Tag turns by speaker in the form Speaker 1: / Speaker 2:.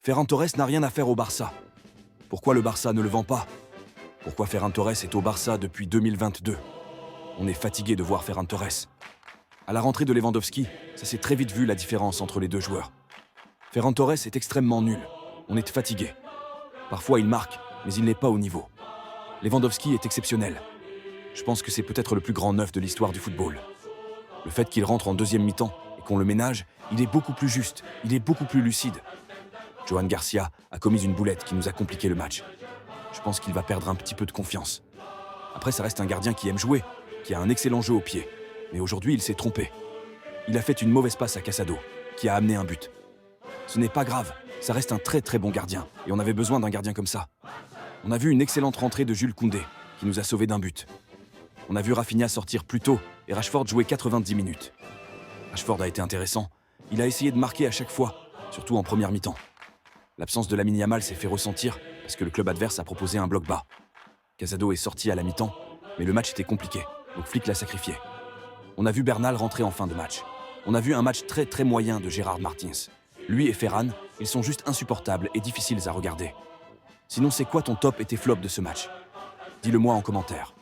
Speaker 1: Ferran Torres n'a rien à faire au Barça. Pourquoi le Barça ne le vend pas? Pourquoi Ferran Torres est au Barça depuis 2022? On est fatigué de voir Ferran Torres. À la rentrée de Lewandowski, ça s'est très vite vu la différence entre les deux joueurs. Ferran Torres est extrêmement nul. On est fatigué. Parfois il marque, mais il n'est pas au niveau. Lewandowski est exceptionnel. Je pense que c'est peut-être le plus grand neuf de l'histoire du football. Le fait qu'il rentre en deuxième mi-temps et qu'on le ménage, il est beaucoup plus juste, il est beaucoup plus lucide. Johan Garcia a commis une boulette qui nous a compliqué le match. Je pense qu'il va perdre un petit peu de confiance. Après, ça reste un gardien qui aime jouer, qui a un excellent jeu au pied. Mais aujourd'hui, il s'est trompé. Il a fait une mauvaise passe à Casado, qui a amené un but. Ce n'est pas grave, ça reste un très très bon gardien, et on avait besoin d'un gardien comme ça. On a vu une excellente rentrée de Jules Koundé, qui nous a sauvés d'un but. On a vu Rafinha sortir plus tôt, et Rashford jouer 90 minutes. Rashford a été intéressant, il a essayé de marquer à chaque fois, surtout en première mi-temps. L'absence de Lamine Yamal s'est fait ressentir, parce que le club adverse a proposé un bloc bas. Casado est sorti à la mi-temps, mais le match était compliqué, donc Flick l'a sacrifié. On a vu Bernal rentrer en fin de match. On a vu un match très très moyen de Gérard Martins. Lui et Ferran, ils sont juste insupportables et difficiles à regarder. Sinon, c'est quoi ton top et tes flops de ce match? Dis-le moi en commentaire.